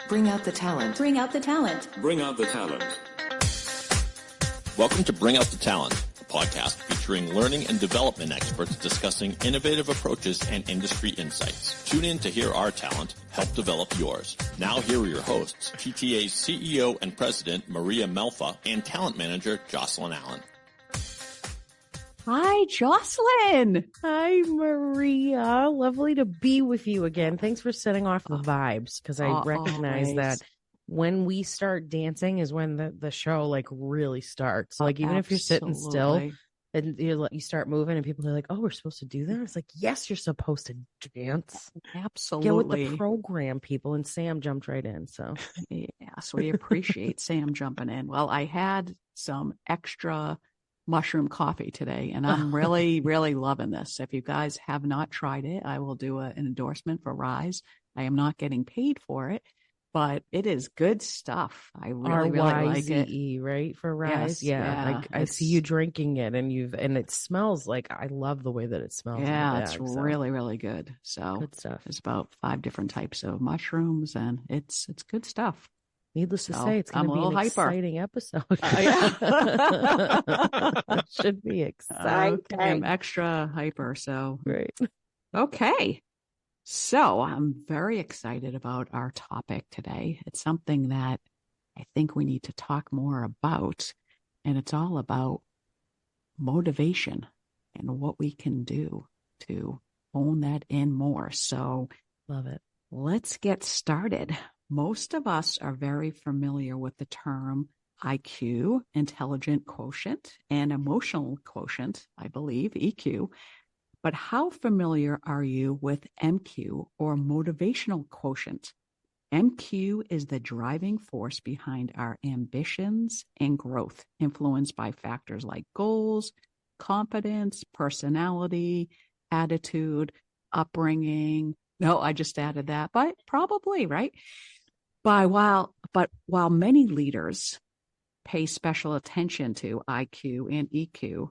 Bring out the talent. Bring out the talent. Bring out the talent. Welcome to Bring Out the Talent, a podcast featuring learning and development experts discussing innovative approaches and industry insights. Tune in to hear our talent help develop yours. Now here are your hosts, TTA's CEO and President Maria Melfa and Talent Manager Jocelyn Allen. Hi, Jocelyn. Hi, Maria. Lovely to be with you again. Thanks for setting off the vibes, because I recognize that when we start dancing is when the show like really starts. Like even if you're sitting still and you start moving and people are like, oh, we're supposed to do that. It's like, yes, you're supposed to dance. Absolutely. Get with the program, people. And Sam jumped right in. So yes, we appreciate Sam jumping in. Well, I had some extra mushroom coffee today, and I'm really loving this. If you guys have not tried it, I will do an endorsement for Rise. I am not getting paid for it, but it is good stuff. I really like it. Right? For Rise. Yes, yeah. I see you drinking it, and it smells like, I love the way that it smells. Yeah, it's really good. So good stuff. It's about 5 different types of mushrooms, and it's good stuff. Needless to say, it's going to be an exciting episode. Should be exciting. Okay. I'm extra hyper. So great. Okay. So I'm very excited about our topic today. It's something that I think we need to talk more about, and it's all about motivation and what we can do to own that in more. So love it. Let's get started. Most of us are very familiar with the term IQ, intelligent quotient, and emotional quotient, I believe, EQ. But how familiar are you with MQ, or motivational quotient? MQ is the driving force behind our ambitions and growth, influenced by factors like goals, confidence, personality, attitude, upbringing. No, I just added that, but probably, right? But while many leaders pay special attention to IQ and EQ,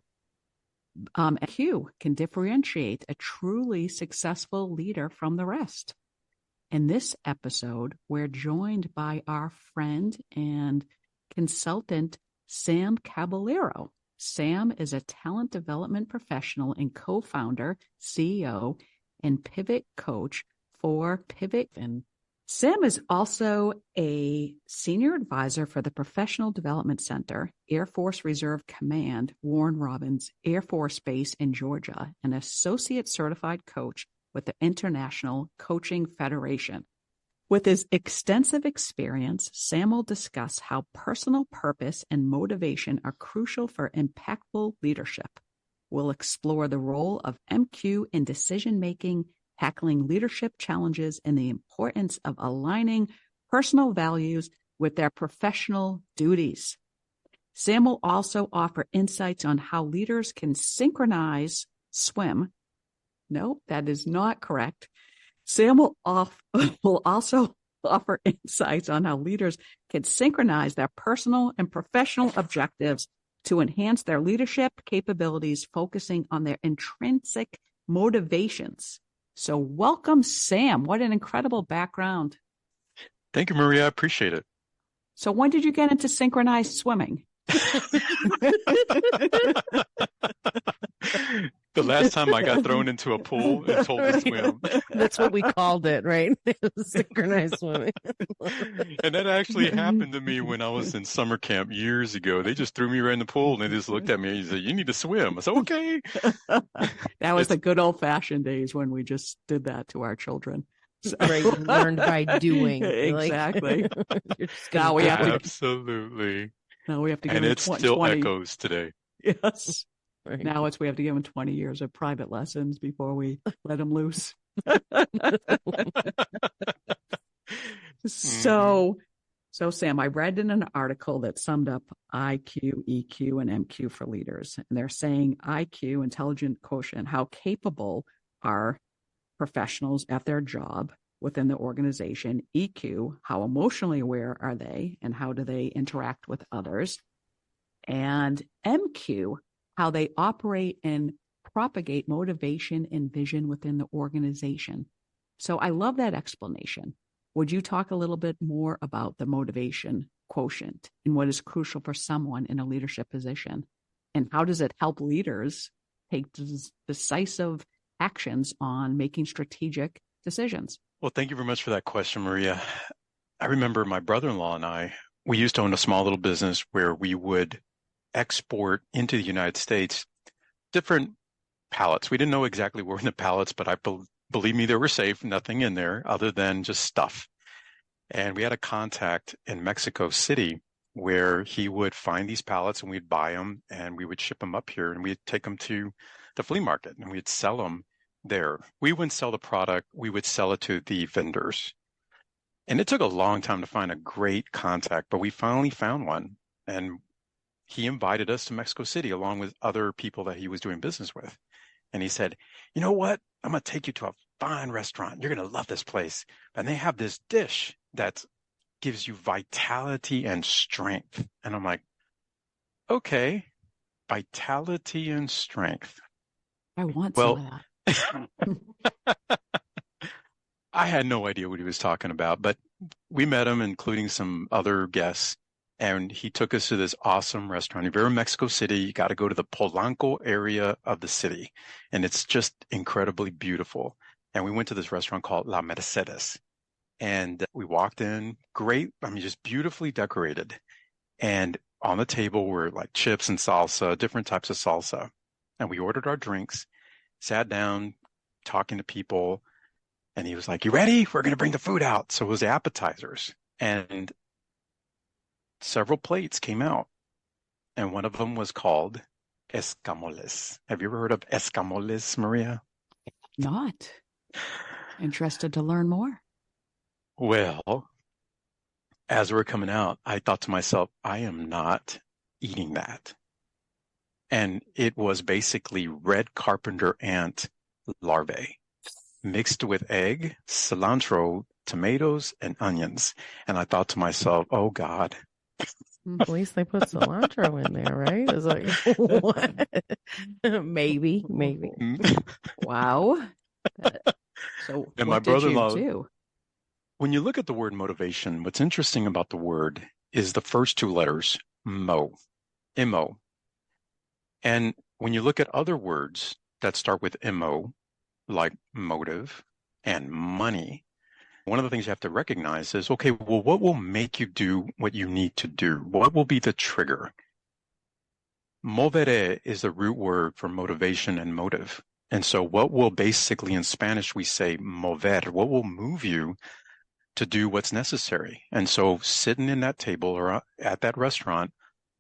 EQ can differentiate a truly successful leader from the rest. In this episode, we're joined by our friend and consultant, Sam Caballero. Sam is a talent development professional and co-founder, CEO, and pivot coach for Pivotn. Sam is also a senior advisor for the Professional Development Center, Air Force Reserve Command, Warren Robins Air Force Base in Georgia, an associate certified coach with the International Coaching Federation. With his extensive experience, Sam will discuss how personal purpose and motivation are crucial for impactful leadership. We'll explore the role of MQ in decision-making, tackling leadership challenges, and the importance of aligning personal values with their professional duties. Sam will also offer insights on how leaders can synchronize swim. No, that is not correct. Sam will also offer insights on how leaders can synchronize their personal and professional objectives to enhance their leadership capabilities, focusing on their intrinsic motivations. So welcome, Sam. What an incredible background. Thank you, Maria. I appreciate it. So when did you get into synchronized swimming? The last time I got thrown into a pool and told to swim. That's what we called it, right? Synchronized swimming. And that actually happened to me when I was in summer camp years ago. They just threw me right in the pool and they just looked at me and said, you need to swim. I said, okay. That was the good old-fashioned days when we just did that to our children. So. Right, learned by doing. Exactly. Now we have to. Absolutely. Now we have to give and them it still echoes today. Yes. Right. Now we have to give them 20 years of private lessons before we let them loose. So Sam, I read in an article that summed up IQ, EQ, and MQ for leaders. And they're saying IQ, intelligent quotient, how capable are professionals at their job within the organization. EQ, how emotionally aware are they and how do they interact with others? And MQ, how they operate and propagate motivation and vision within the organization. So I love that explanation. Would you talk a little bit more about the motivation quotient and what is crucial for someone in a leadership position? And how does it help leaders take decisive actions on making strategic decisions? Well, thank you very much for that question, Maria. I remember my brother-in-law and we used to own a small little business where we would export into the United States different pallets. We didn't know exactly what were in the pallets, but believe me, they were safe, nothing in there other than just stuff. And we had a contact in Mexico City where he would find these pallets and we'd buy them and we would ship them up here and we'd take them to the flea market and we'd sell them there. We wouldn't sell the product, we would sell it to the vendors. And it took a long time to find a great contact, but we finally found one. And he invited us to Mexico City along with other people that he was doing business with. And he said, you know what? I'm going to take you to a fine restaurant. You're going to love this place. And they have this dish that gives you vitality and strength. And I'm like, okay, vitality and strength. I want some of that. I had no idea what he was talking about, but we met him, including some other guests, and he took us to this awesome restaurant. If you're in Mexico City, you got to go to the Polanco area of the city, and it's just incredibly beautiful. And we went to this restaurant called La Mercedes, and we walked in, great, I mean, just beautifully decorated. And on the table were like chips and salsa, different types of salsa. And we ordered our drinks, sat down, talking to people. And he was like, you ready? We're going to bring the food out. So it was the appetizers. And several plates came out. And one of them was called escamoles. Have you ever heard of escamoles, Maria? Not. Interested to learn more. Well, as we're coming out, I thought to myself, I am not eating that. And it was basically red carpenter ant larvae mixed with egg, cilantro, tomatoes, and onions. And I thought to myself, oh God. At least they put cilantro in there, right? It's like, what? maybe. Wow. So and what my brother-in-law, did you do? When you look at the word motivation, what's interesting about the word is the first two letters, mo, M-O. And when you look at other words that start with M-O, like motive and money, one of the things you have to recognize is, okay, well, what will make you do what you need to do? What will be the trigger? Movere is the root word for motivation and motive. And so what will basically in Spanish we say mover, what will move you to do what's necessary? And so sitting in that table or at that restaurant,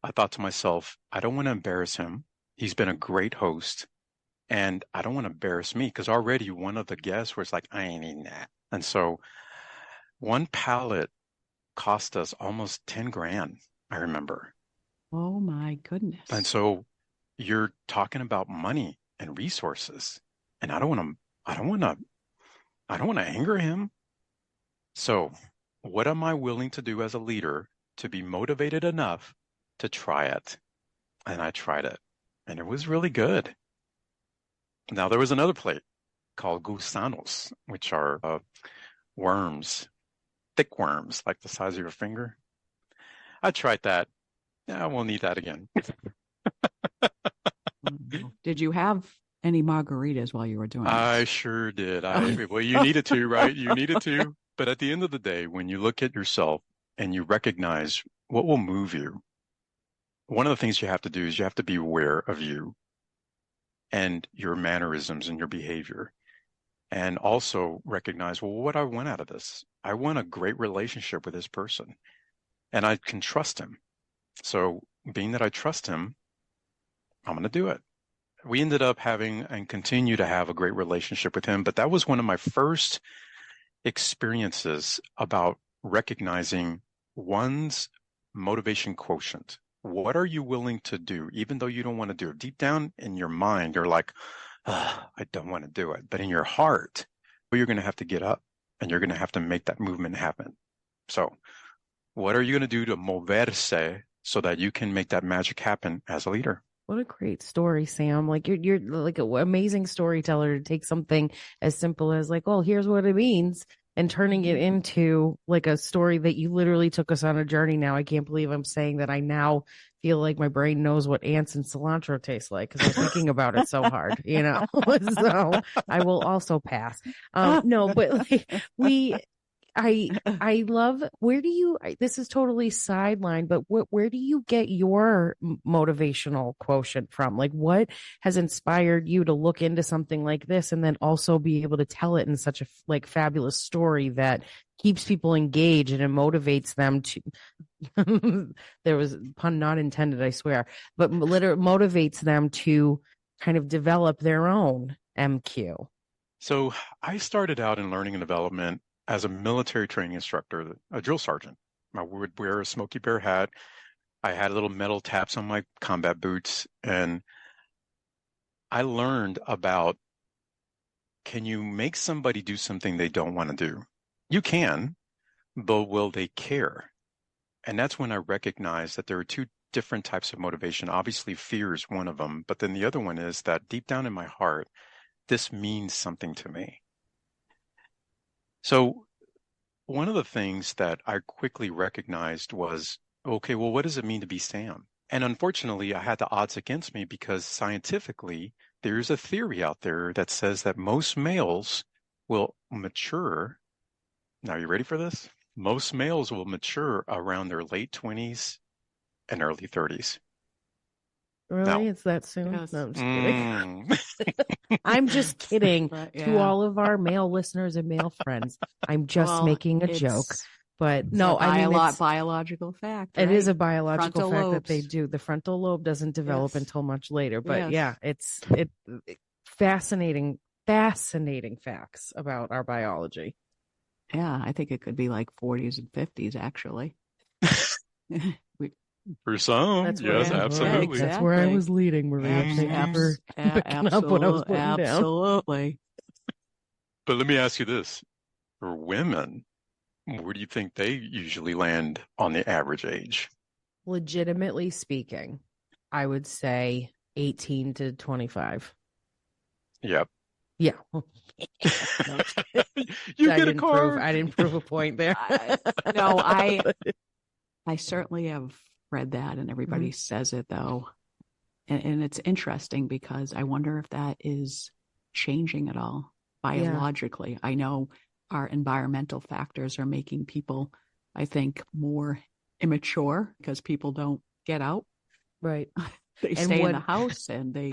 I thought to myself, I don't want to embarrass him. He's been a great host. And I don't want to embarrass me because already one of the guests was like, I ain't eating that. And so one pallet cost us almost 10 grand, I remember. Oh my goodness. And so you're talking about money and resources. And I don't want to anger him. So what am I willing to do as a leader to be motivated enough to try it? And I tried it. And it was really good. Now, there was another plate called gusanos, which are worms, thick worms, like the size of your finger. I tried that. Yeah, I won't eat that again. Did you have any margaritas while you were doing I this? sure did. Well, you needed to, right? You needed to. But at the end of the day, when you look at yourself and you recognize what will move you, one of the things you have to do is you have to be aware of you and your mannerisms and your behavior. And also recognize, well, what I want out of this? I want a great relationship with this person. And I can trust him. So being that I trust him, I'm going to do it. We ended up having and continue to have a great relationship with him. But that was one of my first experiences about recognizing one's motivation quotient. What are you willing to do, even though you don't want to do it? Deep down in your mind, you're like, I don't want to do it. But in your heart, you're going to have to get up and you're going to have to make that movement happen. So what are you going to do to moverse so that you can make that magic happen as a leader? What a great story, Sam. Like you're like an amazing storyteller to take something as simple as like, oh, here's what it means. and turning it into like a story that you literally took us on a journey now. I can't believe I'm saying that I now feel like my brain knows what ants and cilantro taste like because I was thinking about it so hard, So I will also pass. No, but like I love, where do you, this is totally sideline, but where do you get your motivational quotient from? Like, what has inspired you to look into something like this and then also be able to tell it in such a like fabulous story that keeps people engaged and it motivates them to, there was pun not intended, I swear, but literally motivates them to kind of develop their own MQ? So I started out in learning and development as a military training instructor, a drill sergeant. I would wear a Smokey Bear hat. I had little metal taps on my combat boots, and I learned about, can you make somebody do something they don't want to do? You can, but will they care? And that's when I recognized that there are two different types of motivation. Obviously, fear is one of them, but then the other one is that deep down in my heart, this means something to me. So one of the things that I quickly recognized was, okay, well, what does it mean to be Sam? And unfortunately, I had the odds against me because scientifically, there's a theory out there that says that most males will mature. Now, you ready for this? Most males will mature around their late 20s and early 30s. Really? Now, It's that soon? Yes. No, I'm just kidding. I'm just kidding. But, To all of our male listeners and male friends. I'm just Well, making a joke. But no, I mean, it's biological fact. it right? is a biological Frontal fact lobes. that they do. The frontal lobe doesn't develop Yes. until much later. But Yes. yeah, it fascinating facts about our biology. Yeah, I think it could be like 40s and 50s, actually. for some, That's where yes, I- absolutely. That's where I was leading, Maria. Abs- Thank you for abs- picking up what I was putting down. absolutely. But let me ask you this. For women, where do you think they usually land on the average age? Legitimately speaking, I would say 18 to 25. Yep. Yeah. You get a card. I didn't prove a point there. I certainly have read that, and everybody says it though. And it's interesting because I wonder if that is changing at all biologically. I know our environmental factors are making people, I think, more immature because people don't get out. Right. They stay in the house and they,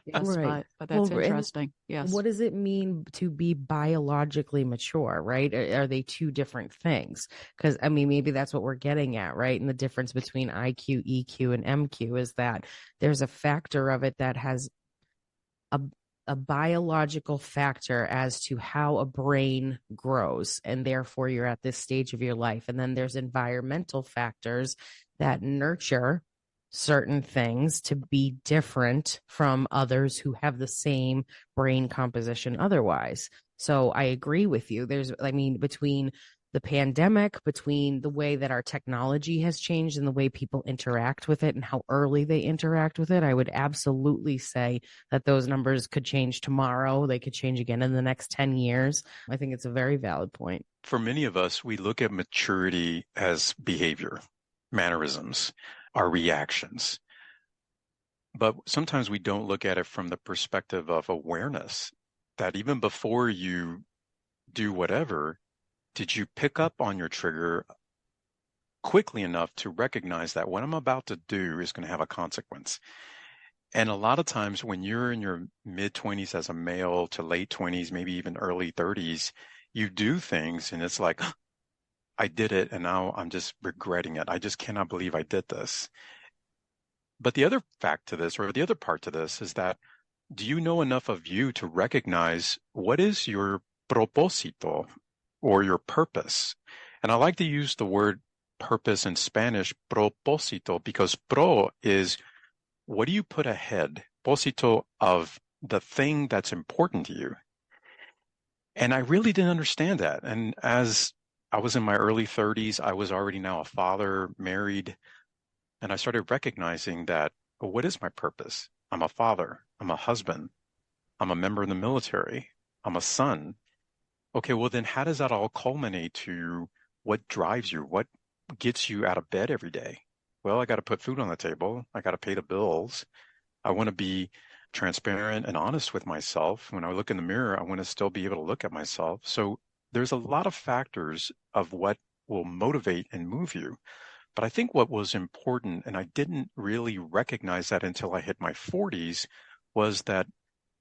yes, Right. but that's Well, interesting. Yes. What does it mean to be biologically mature, right? Are they two different things? Because, I mean, maybe that's what we're getting at, right? And the difference between IQ, EQ, and MQ is that there's a factor of it that has a biological factor as to how a brain grows, and therefore you're at this stage of your life. And then there's environmental factors that nurture certain things to be different from others who have the same brain composition otherwise. So I agree with you. Between the pandemic, between the way that our technology has changed and the way people interact with it and how early they interact with it, I would absolutely say that those numbers could change tomorrow. They could change again in the next 10 years. I think it's a very valid point. For many of us, we look at maturity as behavior, mannerisms, our reactions. But sometimes we don't look at it from the perspective of awareness, that even before you do whatever, did you pick up on your trigger quickly enough to recognize that what I'm about to do is going to have a consequence? And a lot of times when you're in your mid-20s as a male to late 20s, maybe even early 30s, you do things and it's like, I did it and now I'm just regretting it. I just cannot believe I did this. But the other fact to this, or the other part to this, is that do you know enough of you to recognize what is your propósito or your purpose? And I like to use the word purpose in Spanish, propósito, because pro is what do you put ahead, pósito of the thing that's important to you. And I really didn't understand that. And as I was in my early 30s, I was already now a father, married, and I started recognizing that, well, what is my purpose? I'm a father, I'm a husband, I'm a member of the military, I'm a son. Okay, well then how does that all culminate to what drives you? What gets you out of bed every day? Well, I got to put food on the table. I got to pay the bills. I want to be transparent and honest with myself. When I look in the mirror, I want to still be able to look at myself. So there's a lot of factors of what will motivate and move you. But I think what was important, and I didn't really recognize that until I hit my 40s, was that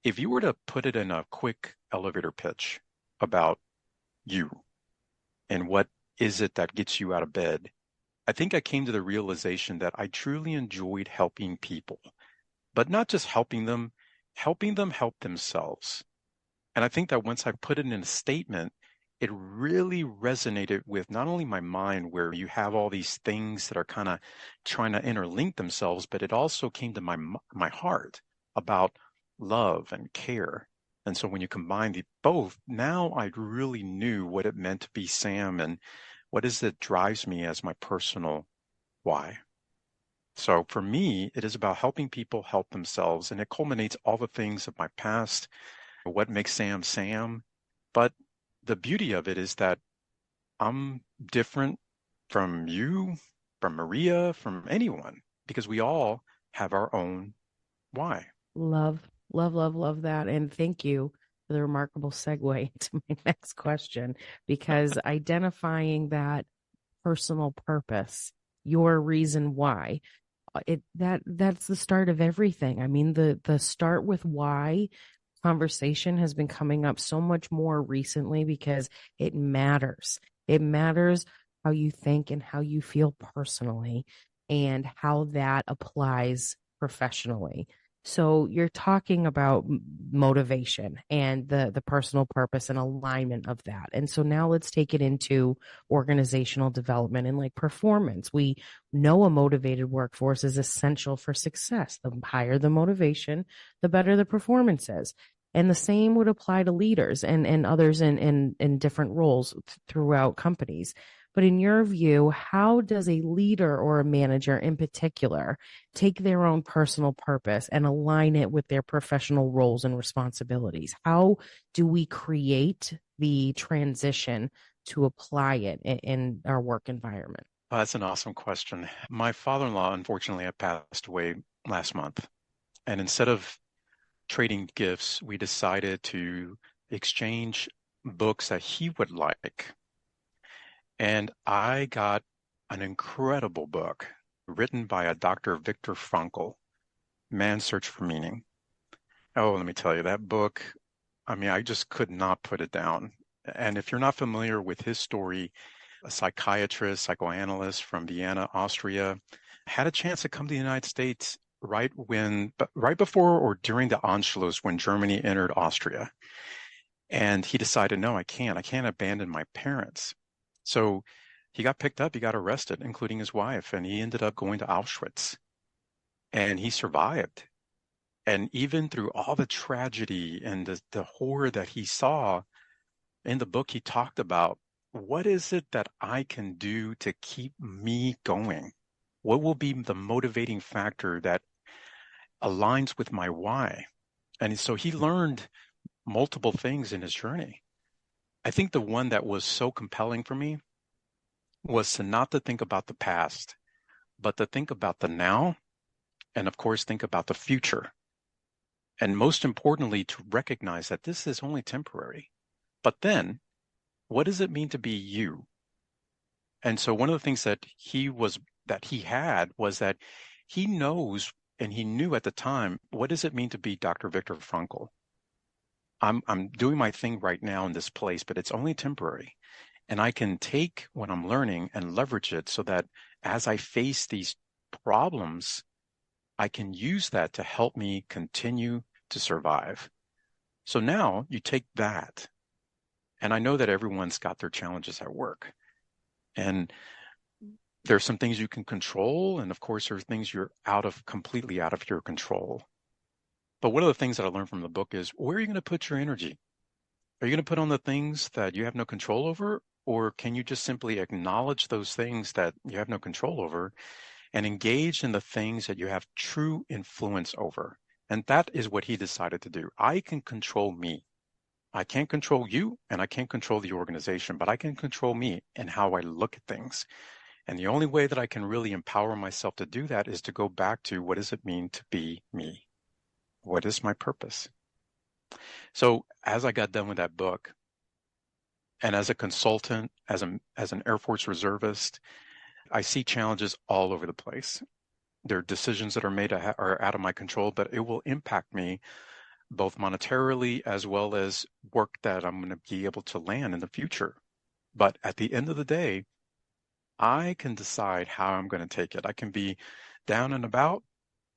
if you were to put it in a quick elevator pitch about you and what is it that gets you out of bed, I think I came to the realization that I truly enjoyed helping people, but not just helping them help themselves. And I think that once I put it in a statement, it really resonated with not only my mind, where you have all these things that are kind of trying to interlink themselves, but it also came to my heart about love and care. And so when you combine the both, now I really knew what it meant to be Sam and what is it drives me as my personal why. So for me, it is about helping people help themselves, and it culminates all the things of my past, what makes Sam Sam. But the beauty of it is that I'm different from you, from Maria, from anyone, because we all have our own why. Love, love, love, love that. And thank you for the remarkable segue to my next question, because identifying that personal purpose, your reason why, that's the start of everything. I mean, the start with why conversation has been coming up so much more recently because it matters. It matters how you think and how you feel personally and how that applies professionally. So you're talking about motivation and the personal purpose and alignment of that. And so now let's take it into organizational development and like performance. We know a motivated workforce is essential for success. The higher the motivation, the better the performance is. And the same would apply to leaders and others in different roles throughout companies. But in your view, how does a leader or a manager in particular take their own personal purpose and align it with their professional roles and responsibilities? How do we create the transition to apply it in our work environment? That's an awesome question. My father-in-law, unfortunately, had passed away last month. And instead of trading gifts, we decided to exchange books that he would like. And I got an incredible book written by a Dr. Viktor Frankl, Man's Search for Meaning. Oh, let me tell you, that book, I mean, I just could not put it down. And if you're not familiar with his story, a psychiatrist, psychoanalyst from Vienna, Austria, had a chance to come to the United States right before or during the Anschluss when Germany entered Austria. And he decided, no, I can't abandon my parents. So he got picked up, he got arrested, including his wife, and he ended up going to Auschwitz. And he survived. And even through all the tragedy and the horror that he saw, in the book, he talked about what is it that I can do to keep me going? What will be the motivating factor that aligns with my why? And so he learned multiple things in his journey. I think the one that was so compelling for me was to not to think about the past, but to think about the now, and of course, think about the future. And most importantly, to recognize that this is only temporary. But then, what does it mean to be you? And so one of the things that he had was that he knows and he knew at the time, what does it mean to be Dr. Viktor Frankl? I'm doing my thing right now in this place, but it's only temporary. And I can take what I'm learning and leverage it so that as I face these problems, I can use that to help me continue to survive. So now you take that, and I know that everyone's got their challenges at work. And there's some things you can control, and of course, there's things you're completely out of your control. But one of the things that I learned from the book is, where are you going to put your energy? Are you going to put on the things that you have no control over? Or can you just simply acknowledge those things that you have no control over and engage in the things that you have true influence over? And that is what he decided to do. I can control me. I can't control you and I can't control the organization, but I can control me and how I look at things. And the only way that I can really empower myself to do that is to go back to, what does it mean to be me? What is my purpose? So as I got done with that book, and as a consultant, as an Air Force reservist, I see challenges all over the place. There are decisions that are made are out of my control, but it will impact me both monetarily as well as work that I'm going to be able to land in the future. But at the end of the day, I can decide how I'm going to take it. I can be down and about,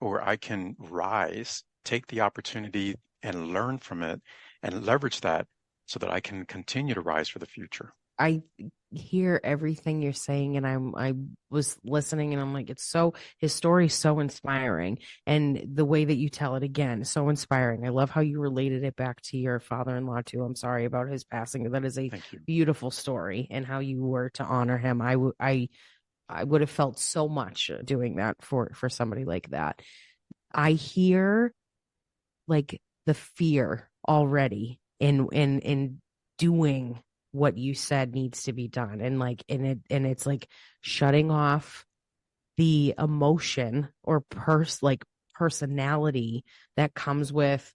or I can rise, take the opportunity and learn from it and leverage that so that I can continue to rise for the future. I hear everything you're saying, and I was listening, and I'm like, his story's so inspiring, and the way that you tell it, again, so inspiring. I love how you related it back to your father-in-law too. I'm sorry about his passing. That is a beautiful story, and how you were to honor him. I would have felt so much doing that for somebody like that. I hear like the fear already in doing what you said needs to be done, and it's like shutting off the emotion or personality that comes with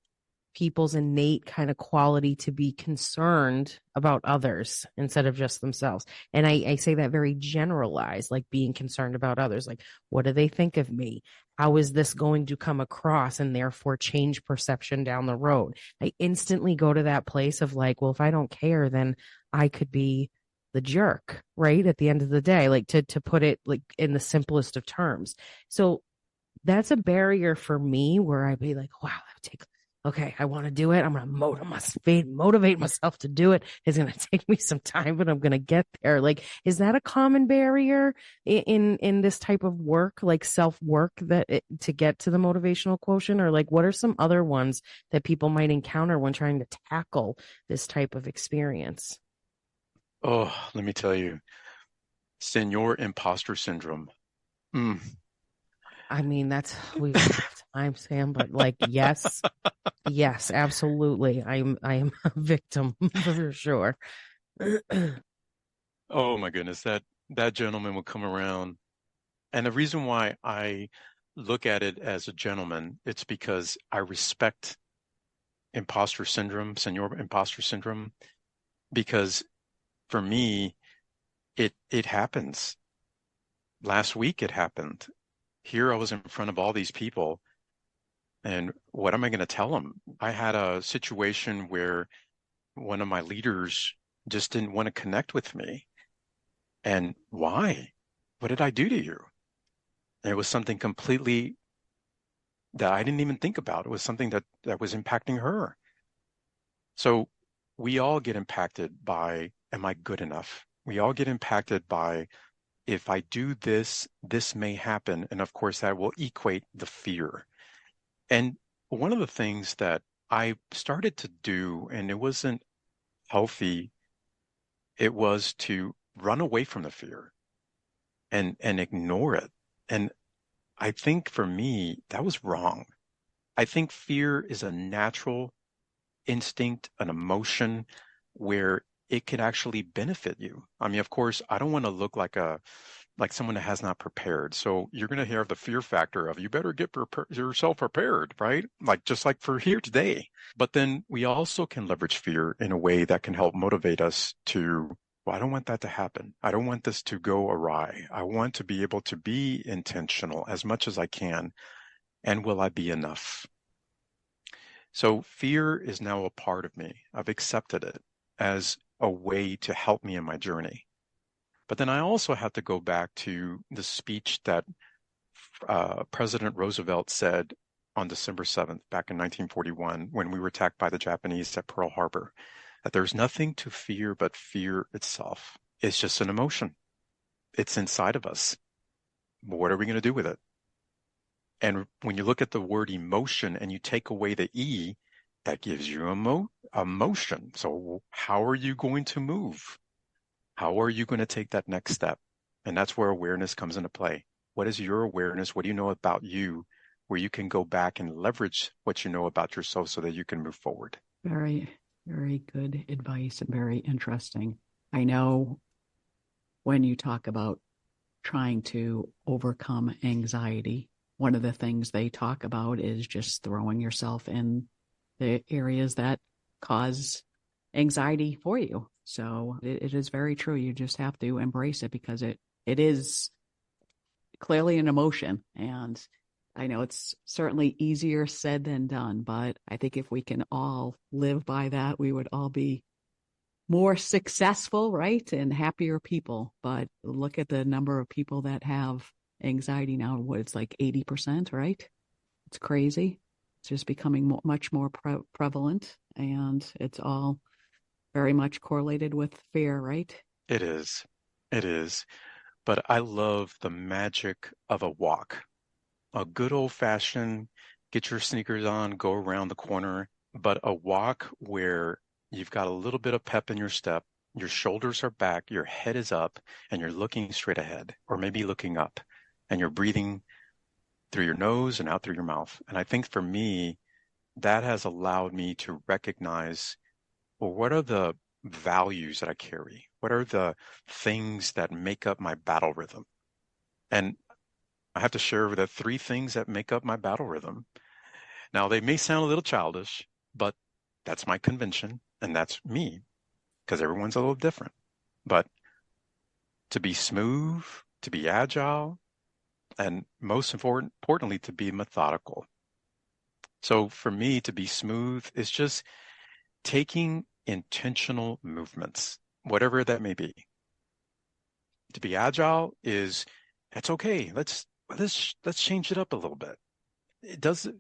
people's innate kind of quality to be concerned about others instead of just themselves. And I say that very generalized, like being concerned about others. Like, what do they think of me? How is this going to come across, and therefore change perception down the road? I instantly go to that place of like, well, if I don't care, then I could be the jerk, right? At the end of the day, like to put it like in the simplest of terms. So that's a barrier for me, where I'd be like, wow, that would take, okay, I want to do it. I'm going to motivate myself to do it. It's going to take me some time, but I'm going to get there. Like, is that a common barrier in this type of work, like self-work, to get to the motivational quotient? Or like, what are some other ones that people might encounter when trying to tackle this type of experience? Oh, let me tell you, Senor Imposter Syndrome. I mean, we don't have time, Sam, but like, yes, absolutely. I am a victim for sure. Oh my goodness, that gentleman would come around. And the reason why I look at it as a gentleman, it's because I respect imposter syndrome, Senor Imposter Syndrome, because for me, it happens. Last week it happened. Here I was in front of all these people, and what am I going to tell them? I had a situation where one of my leaders just didn't want to connect with me. And why? What did I do to you? And it was something completely that I didn't even think about. It was something that was impacting her. So we all get impacted by, am I good enough? We all get impacted by, if I do this, this may happen. And of course, that will equate the fear. And one of the things that I started to do, and it wasn't healthy, it was to run away from the fear and ignore it. And I think for me, that was wrong. I think fear is a natural instinct, an emotion where it could actually benefit you. I mean, of course, I don't want to look like someone that has not prepared. So you're going to have the fear factor of, you better get yourself prepared, right? Just like for here today. But then we also can leverage fear in a way that can help motivate us to, well, I don't want that to happen. I don't want this to go awry. I want to be able to be intentional as much as I can. And will I be enough? So fear is now a part of me. I've accepted it as a way to help me in my journey. But then I also have to go back to the speech that President Roosevelt said on December 7th, back in 1941, when we were attacked by the Japanese at Pearl Harbor, that there's nothing to fear but fear itself. It's just an emotion. It's inside of us. What are we going to do with it? And when you look at the word emotion and you take away the E, that gives you emotion. So how are you going to move? How are you going to take that next step? And that's where awareness comes into play. What is your awareness? What do you know about you, where you can go back and leverage what you know about yourself so that you can move forward? Very, Very good advice and very interesting. I know when you talk about trying to overcome anxiety, one of the things they talk about is just throwing yourself in the areas that cause anxiety for you. So it is very true. You just have to embrace it because it is clearly an emotion. And I know it's certainly easier said than done, but I think if we can all live by that, we would all be more successful, right? And happier people. But look at the number of people that have anxiety now. What, it's like 80%, right? It's crazy. It's just becoming much more prevalent, and it's all very much correlated with fear, right? It is. It is. But I love the magic of a walk. A good old fashioned, get your sneakers on, go around the corner, but a walk where you've got a little bit of pep in your step, your shoulders are back, your head is up, and you're looking straight ahead, or maybe looking up, and you're breathing through your nose and out through your mouth. And I think for me, that has allowed me to recognize, well, what are the values that I carry? What are the things that make up my battle rhythm? And I have to share the three things that make up my battle rhythm. Now, they may sound a little childish, but that's my convention, and that's me, because everyone's a little different. But to be smooth, to be agile, and most importantly, to be methodical. So for me, to be smooth is just taking intentional movements, whatever that may be. To be agile is, that's okay. Let's change it up a little bit.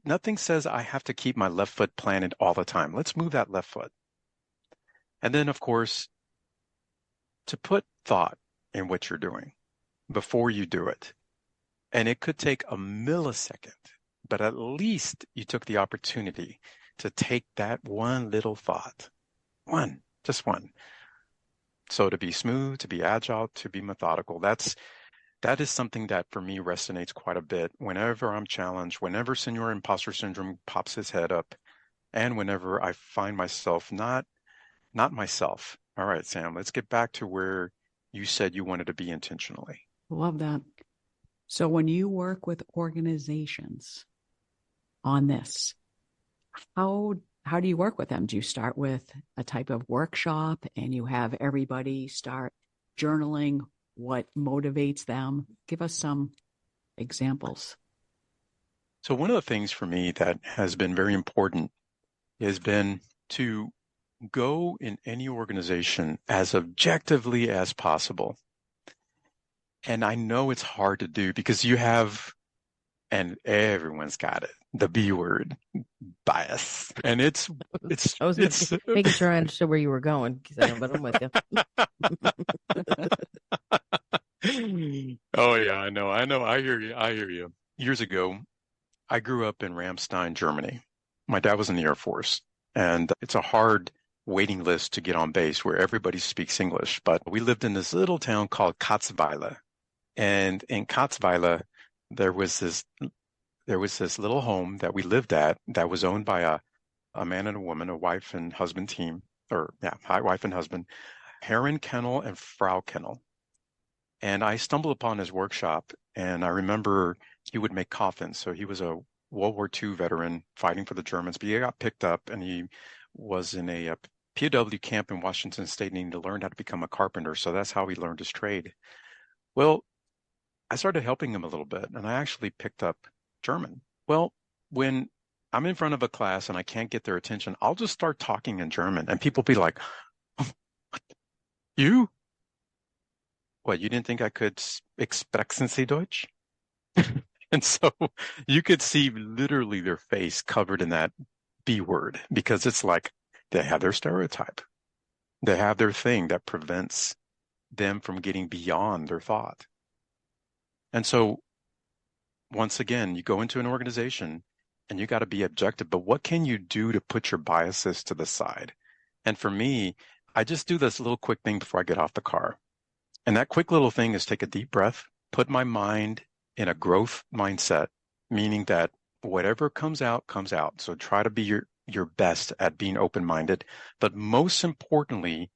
Nothing says I have to keep my left foot planted all the time. Let's move that left foot. And then, of course, to put thought in what you're doing before you do it. And it could take a millisecond, but at least you took the opportunity to take that one little thought. Just one. So to be smooth, to be agile, to be methodical, that is something that for me resonates quite a bit whenever I'm challenged, whenever senior imposter syndrome pops his head up, and whenever I find myself not myself. All right, Sam, let's get back to where you said you wanted to be intentionally. Love that. So when you work with organizations on this, how do you work with them? Do you start with a type of workshop and you have everybody start journaling what motivates them? Give us some examples. So one of the things for me that has been very important has been to go in any organization as objectively as possible. And I know it's hard to do because you have, and everyone's got it, the B word, bias. And it's I was making sure I understood where you were going, but I'm with you. Oh yeah, I know. I hear you. Years ago, I grew up in Ramstein, Germany. My dad was in the Air Force, and it's a hard waiting list to get on base where everybody speaks English. But we lived in this little town called Katzweiler. And in Katzweiler, there was this little home that we lived at that was owned by a man and a woman, a wife and husband team, wife and husband, Herren Kennel and Frau Kennel. And I stumbled upon his workshop, and I remember he would make coffins. So he was a World War II veteran fighting for the Germans, but he got picked up and he was in a POW camp in Washington State needing to learn how to become a carpenter. So that's how he learned his trade. Well, I started helping him a little bit, and I actually picked up German. Well, when I'm in front of a class and I can't get their attention, I'll just start talking in German, and people be like, oh, what? You? What, you didn't think I could sprechen Sie Deutsch? And so you could see literally their face covered in that B word, because it's like they have their stereotype. They have their thing that prevents them from getting beyond their thought. And so once again, you go into an organization and you got to be objective, but what can you do to put your biases to the side? And for me, I just do this little quick thing before I get off the car. And that quick little thing is take a deep breath, put my mind in a growth mindset, meaning that whatever comes out, comes out. So try to be your best at being open-minded, but most importantly,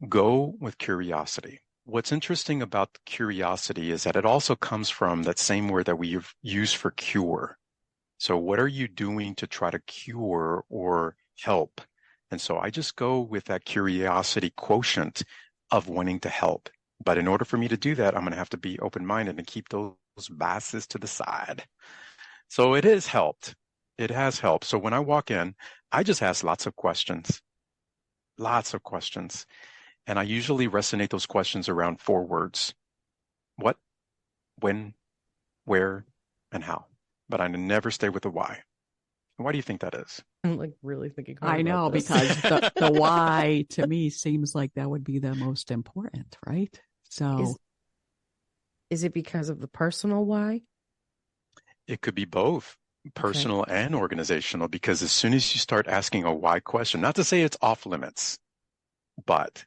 go with curiosity. What's interesting about curiosity is that it also comes from that same word that we use for cure. So what are you doing to try to cure or help? And so I just go with that curiosity quotient of wanting to help. But in order for me to do that, I'm going to have to be open-minded and keep those biases to the side. So it has helped. It has helped. So when I walk in, I just ask lots of questions. Lots of questions. And I usually resonate those questions around 4 words. What, when, where, and how. But I never stay with the why. Why do you think that is? I'm like really thinking hard I know, about this. because the why to me seems like that would be the most important, right? So is it because of the personal why? It could be both personal and organizational, because as soon as you start asking a why question, not to say it's off limits, but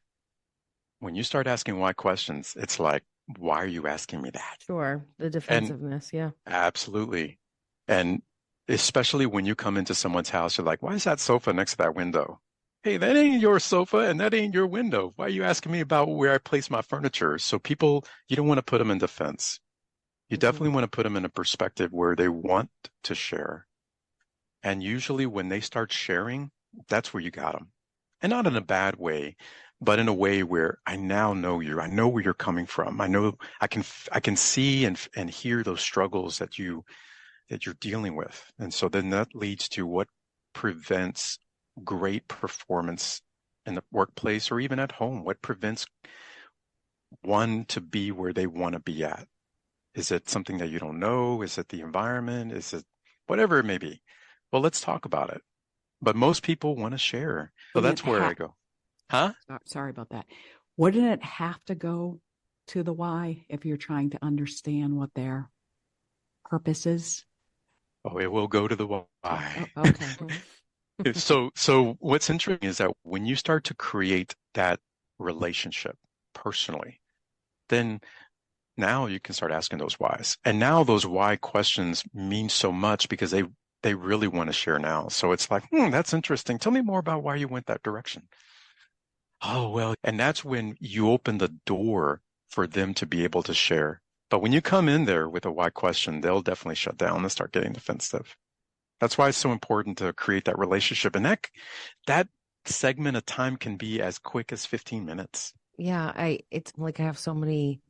when you start asking why questions, it's like, why are you asking me that? Sure. The defensiveness. Yeah. Absolutely. And especially when you come into someone's house, you're like, why is that sofa next to that window? Hey, that ain't your sofa and that ain't your window. Why are you asking me about where I place my furniture? So people, you don't want to put them in defense. You definitely want to put them in a perspective where they want to share. And usually when they start sharing, that's where you got them. And not in a bad way, but in a way where I now know you. I know where you're coming from. I know I can see and hear those struggles that you're dealing with. And so then that leads to what prevents great performance in the workplace or even at home. What prevents one to be where they want to be at? Is it something that you don't know? Is it the environment? Is it whatever it may be? Well, let's talk about it. But most people want to share. So that's where I go. Huh? Sorry about that. Wouldn't it have to go to the why if you're trying to understand what their purpose is? Oh, it will go to the why. Oh, okay. So what's interesting is that when you start to create that relationship personally, then now you can start asking those whys. And now those why questions mean so much because they really want to share now. So it's like, that's interesting. Tell me more about why you went that direction. Oh, well, and that's when you open the door for them to be able to share. But when you come in there with a why question, they'll definitely shut down and start getting defensive. That's why it's so important to create that relationship. And that segment of time can be as quick as 15 minutes. Yeah, it's like I have so many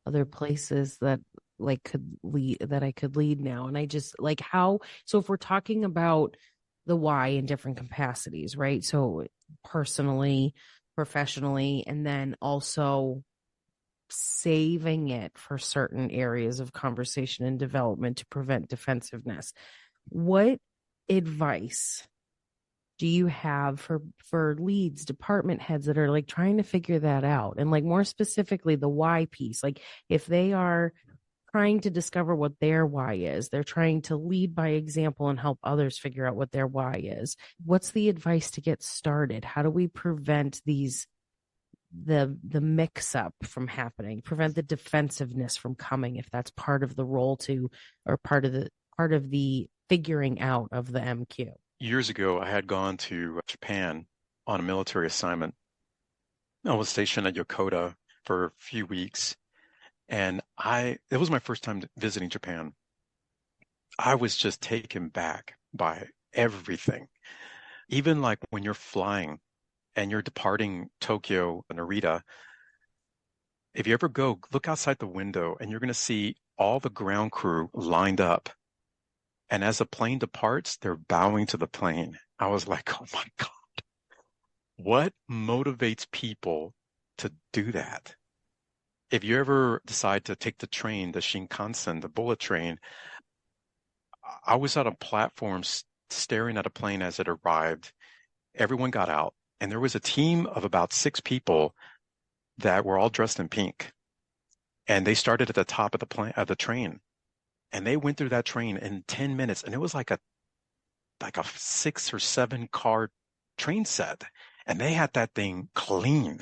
other places that I could lead now. And I just like so if we're talking about the why in different capacities, right? So personally, professionally, and then also saving it for certain areas of conversation and development to prevent defensiveness. What advice do you have for leads, department heads that are like trying to figure that out? And like more specifically, the why piece, like if they are trying to discover what their why is, they're trying to lead by example and help others figure out what their why is. What's the advice to get started? How do we prevent the mix up from happening, prevent the defensiveness from coming, if that's part of the role or part of the figuring out of the MQ? Years ago, I had gone to Japan on a military assignment. I was stationed at Yokota for a few weeks, and it was my first time visiting Japan. I was just taken back by everything. Even like when you're flying and you're departing Tokyo, Narita, if you ever go, look outside the window and you're going to see all the ground crew lined up. And as the plane departs, they're bowing to the plane. I was like, oh my God, what motivates people to do that? If you ever decide to take the train, the Shinkansen, the bullet train, I was at a platform staring at a plane as it arrived. Everyone got out, and there was a team of about 6 people that were all dressed in pink. And they started at the top of the train. And they went through that train in 10 minutes, and it was like a 6 or 7 car train set, and they had that thing clean.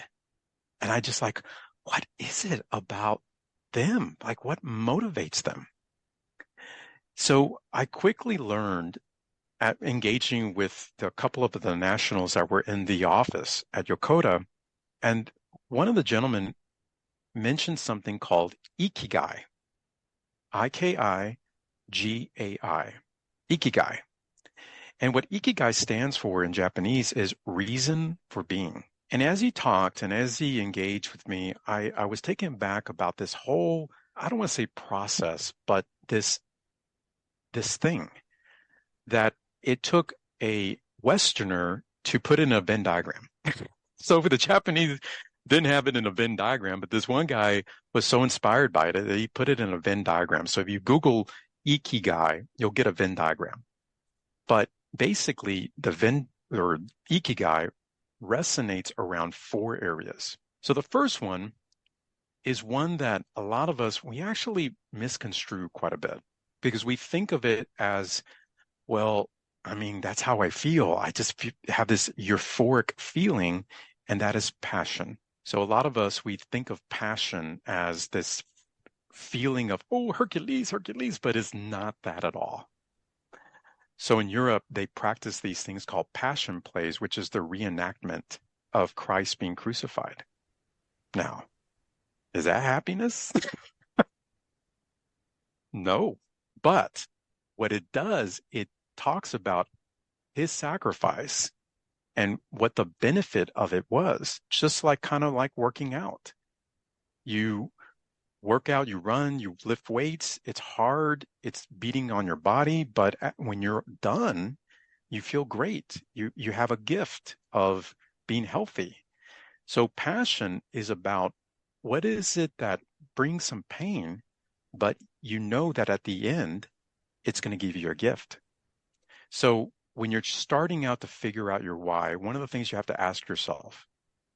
And I just like, what is it about them? Like, what motivates them? So I quickly learned engaging with a couple of the nationals that were in the office at Yokota, and one of the gentlemen mentioned something called Ikigai, Ikigai, Ikigai. And what Ikigai stands for in Japanese is reason for being. And as he talked and as he engaged with me, I was taken back about this whole, I don't want to say process, but this thing that it took a Westerner to put in a Venn diagram. So for the Japanese didn't have it in a Venn diagram, but this one guy was so inspired by it that he put it in a Venn diagram. So if you Google Ikigai, you'll get a Venn diagram. But basically, the Venn or Ikigai resonates around 4 areas. So the first one is one that a lot of us, we actually misconstrue quite a bit because we think of it as, well, I mean, that's how I feel. I just have this euphoric feeling, and that is passion. So a lot of us, we think of passion as this feeling of, oh, Hercules, Hercules, but it's not that at all. So in Europe, they practice these things called passion plays, which is the reenactment of Christ being crucified. Now, is that happiness? No. But what it does, it talks about his sacrifice and what the benefit of it was, just like kind of like working out. You work out, you run, you lift weights. It's hard. It's beating on your body. But when you're done, you feel great. You have a gift of being healthy. So passion is about what is it that brings some pain, but you know that at the end, it's going to give you a gift. So when you're starting out to figure out your why, one of the things you have to ask yourself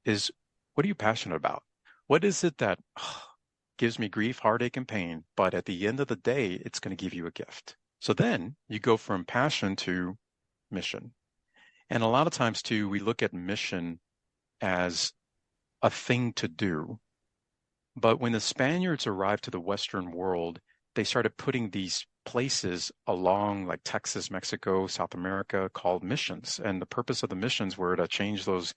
is, what are you passionate about? What is it that gives me grief, heartache, and pain, but at the end of the day, it's going to give you a gift? So then you go from passion to mission. And a lot of times too, we look at mission as a thing to do. But when the Spaniards arrived to the Western world, they started putting these places along like Texas, Mexico, South America called missions. And the purpose of the missions were to change those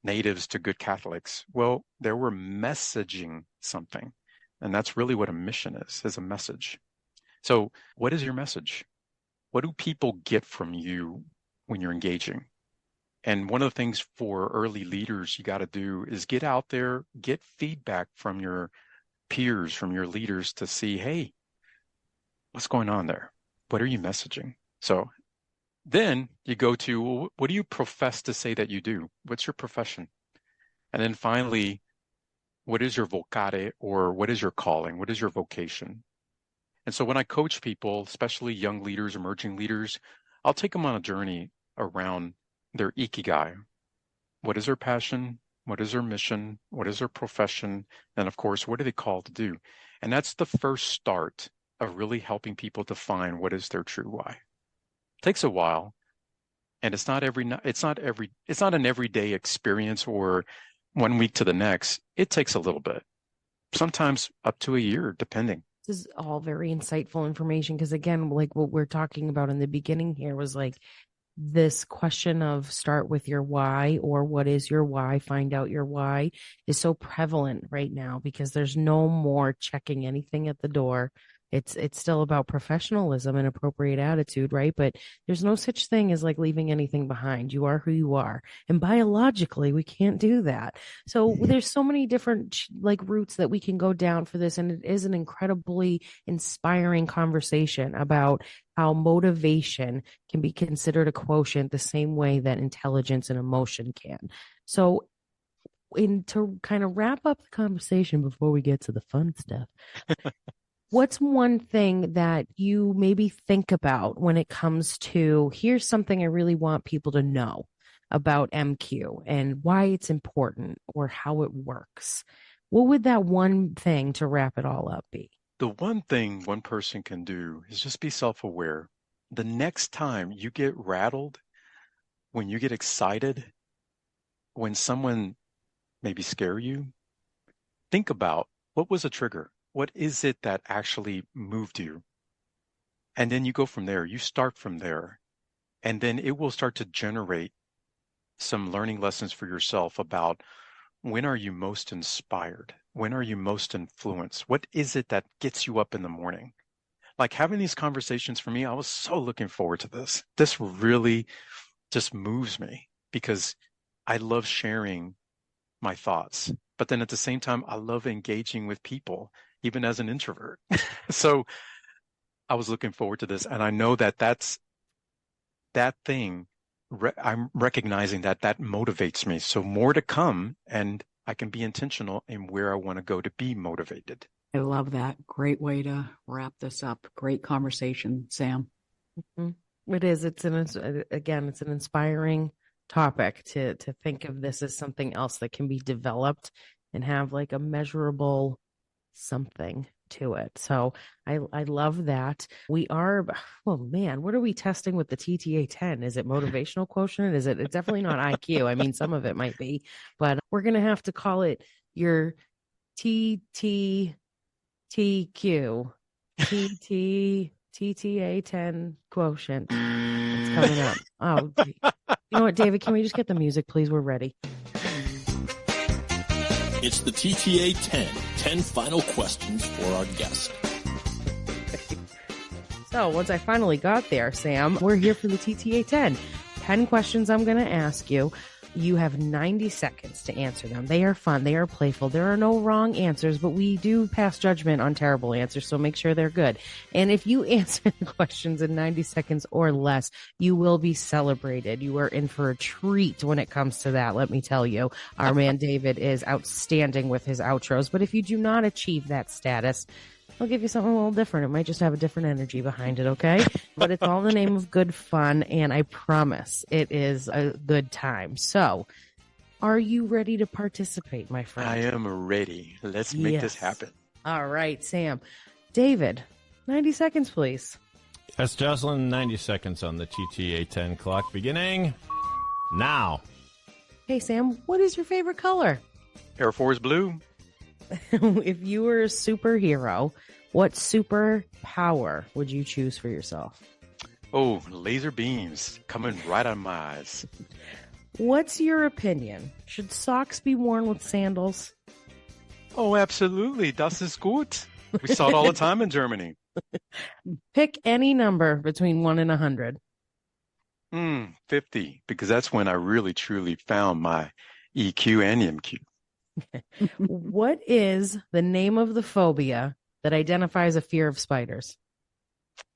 natives to good Catholics. Well, they were messaging something. And that's really what a mission is a message. So what is your message? What do people get from you when you're engaging? And one of the things for early leaders you got to do is get out there, get feedback from your peers, from your leaders to see, hey, what's going on there? What are you messaging? So then you go to, well, what do you profess to say that you do? What's your profession? And then finally, what is your vocare, or what is your calling? What is your vocation? And so when I coach people, especially young leaders, emerging leaders, I'll take them on a journey around their ikigai. What is their passion? What is their mission? What is their profession? And of course, what are they called to do? And that's the first start of really helping people define what is their true why. It takes a while, and it's not an everyday experience or 1 week to the next. It takes a little bit, sometimes up to a year, depending. This is all very insightful information because, again, like what we're talking about in the beginning here was like this question of start with your why, or what is your why, find out your why, is so prevalent right now because there's no more checking anything at the door. It's still about professionalism and appropriate attitude, right? But there's no such thing as like leaving anything behind. You are who you are. And biologically, we can't do that. So there's so many different like routes that we can go down for this. And it is an incredibly inspiring conversation about how motivation can be considered a quotient the same way that intelligence and emotion can. So to kind of wrap up the conversation before we get to the fun stuff, what's one thing that you maybe think about when it comes to, here's something I really want people to know about MQ and why it's important or how it works? What would that one thing to wrap it all up be? The one thing one person can do is just be self-aware. The next time you get rattled, when you get excited, when someone maybe scare you, think about what was a trigger? What is it that actually moved you? And then you go from there. You start from there. And then it will start to generate some learning lessons for yourself about when are you most inspired? When are you most influenced? What is it that gets you up in the morning? Like having these conversations for me, I was so looking forward to this. This really just moves me because I love sharing my thoughts. But then at the same time, I love engaging with people, even as an introvert. So I was looking forward to this. And I know that that's that thing. I'm recognizing that motivates me. So more to come, and I can be intentional in where I want to go to be motivated. I love that. Great way to wrap this up. Great conversation, Sam. Mm-hmm. It is. It's an inspiring topic to think of this as something else that can be developed and have like a measurable something to it. So I love that. We are, oh man, what are we testing with the TTA 10? Is it motivational quotient? It's definitely not IQ. I mean, some of it might be, but we're going to have to call it your TTA 10 quotient. It's coming up. Oh, you know what, David, can we just get the music, please? We're ready. It's the TTA 10 final questions for our guest. So once I finally got there, Sam, we're here for the TTA 10 questions I'm going to ask you. You have 90 seconds to answer them. They are fun. They are playful. There are no wrong answers, but we do pass judgment on terrible answers, so make sure they're good. And if you answer the questions in 90 seconds or less, you will be celebrated. You are in for a treat when it comes to that, let me tell you. Our man David is outstanding with his outros, but if you do not achieve that status, I'll give you something a little different. It might just have a different energy behind it, okay? But it's all in the name of good fun, and I promise it is a good time. So, are you ready to participate, my friend? I am ready. Let's make this happen. All right, Sam. David, 90 seconds, please. Yes, Jocelyn, 90 seconds on the TTA 10 clock beginning now. Hey, Sam, what is your favorite color? Air Force Blue. If you were a superhero, what superpower would you choose for yourself? Oh, laser beams coming right on my eyes. What's your opinion? Should socks be worn with sandals? Oh, absolutely. Das ist gut. We saw it all the time in Germany. Pick any number between 1 and 100. 50, because that's when I really, truly found my EQ and MQ. What is the name of the phobia that identifies a fear of spiders?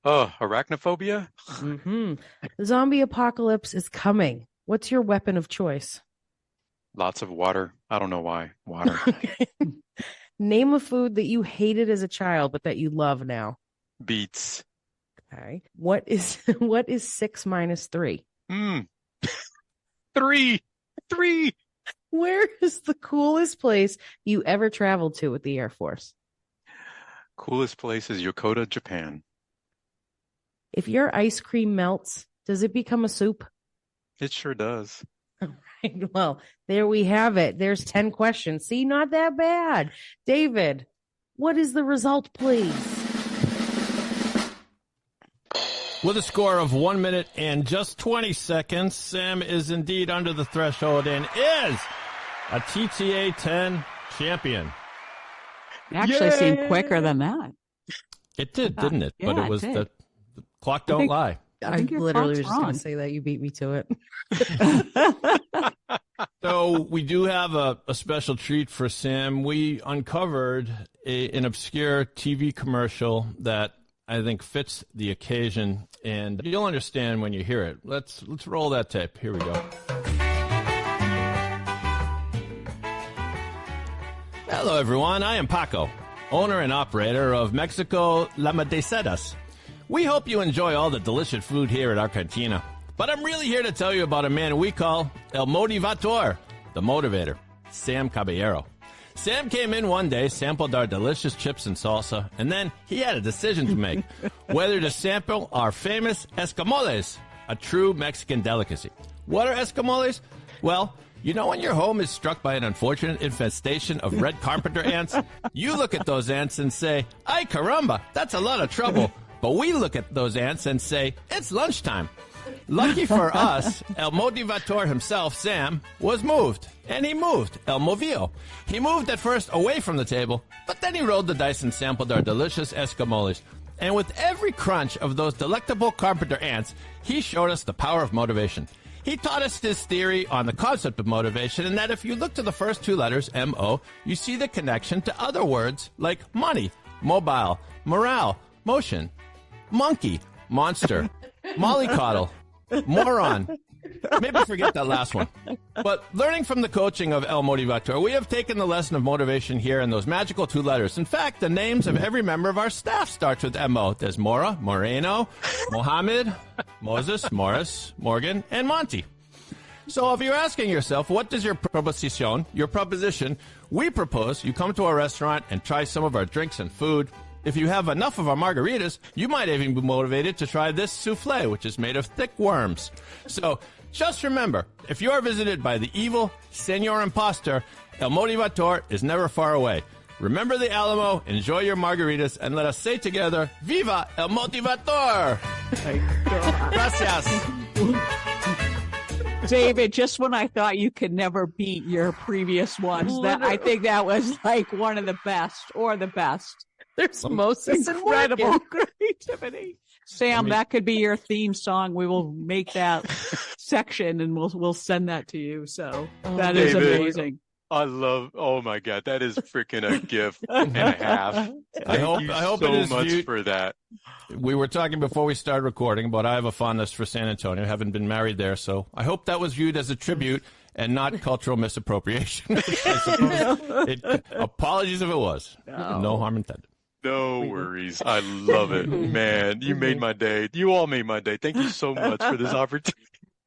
Oh, arachnophobia? Mm-hmm. The zombie apocalypse is coming. What's your weapon of choice? Lots of water. I don't know why. Water. Name a food that you hated as a child, but that you love now. Beets. Okay. What is 6 minus 3? 3. Where is the coolest place you ever traveled to with the Air Force? Coolest place is Yokota, Japan. If your ice cream melts, does it become a soup? It sure does. All right. Well, there we have it. There's 10 questions. See, not that bad. David, what is the result, please? With a score of 1 minute and just 20 seconds, Sam is indeed under the threshold and is a TTA 10 champion. It actually seemed quicker than that. It did, didn't it? Yeah, but it was did. the clock don't lie. I literally was just going to say that. You beat me to it. So we do have a special treat for Sam. We uncovered an obscure TV commercial that I think fits the occasion, and you'll understand when you hear it. Let's roll that tape. Here we go. Hello, everyone. I am Paco, owner and operator of Mexico La Madecedas. We hope you enjoy all the delicious food here at our cantina. But I'm really here to tell you about a man we call El Motivator, the motivator, Sam Caballero. Sam came in one day, sampled our delicious chips and salsa, and then he had a decision to make, whether to sample our famous escamoles, a true Mexican delicacy. What are escamoles? Well, you know when your home is struck by an unfortunate infestation of red carpenter ants? You look at those ants and say, ay caramba, that's a lot of trouble. But we look at those ants and say, it's lunchtime. Lucky for us, El Motivator himself, Sam, was moved. And he moved, El Movio. He moved at first away from the table, but then he rolled the dice and sampled our delicious escamoles. And with every crunch of those delectable carpenter ants, he showed us the power of motivation. He taught us his theory on the concept of motivation, and that if you look to the first two letters, M-O, you see the connection to other words like money, mobile, morale, motion, monkey, monster, mollycoddle, moron. Maybe forget that last one. But learning from the coaching of El Motivator, we have taken the lesson of motivation here in those magical two letters. In fact, the names of every member of our staff starts with M-O. There's Mora, Moreno, Mohammed, Moses, Morris, Morgan, and Monty. So if you're asking yourself, what does your proposition, we propose you come to our restaurant and try some of our drinks and food. If you have enough of our margaritas, you might even be motivated to try this souffle, which is made of thick worms. So just remember, if you are visited by the evil Senor Imposter, El Motivator is never far away. Remember the Alamo, enjoy your margaritas, and let us say together, Viva El Motivator! Gracias. David, just when I thought you could never beat your previous ones, that I think that was like one of the best or the best. There's most incredible creativity. Sam, that could be your theme song. We will make that section and we'll send that to you. So that is amazing. I love, oh my God, that is freaking a gift and a half. I hope so it is much viewed, for that. We were talking before we started recording, but I have a fondness for San Antonio, having been married there. So I hope that was viewed as a tribute and not cultural misappropriation. Apologies if it was. No harm intended. No worries. I love it. Man, you made my day. You all made my day. Thank you so much for this opportunity.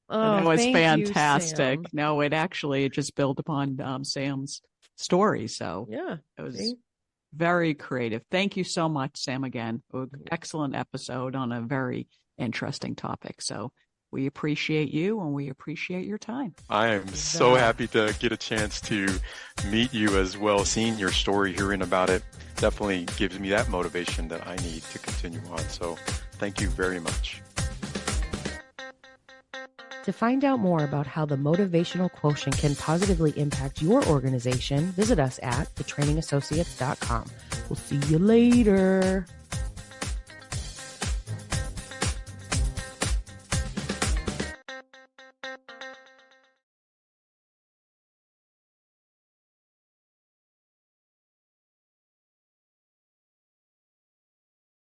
It was fantastic. You, no, it just built upon Sam's story. So yeah, it was very creative. Thank you so much, Sam, again. Excellent episode on a very interesting topic. So we appreciate you and we appreciate your time. I am so happy to get a chance to meet you as well. Seeing your story, hearing about it, definitely gives me that motivation that I need to continue on. So thank you very much. To find out more about how the Motivational Quotient can positively impact your organization, visit us at thetrainingassociates.com. We'll see you later.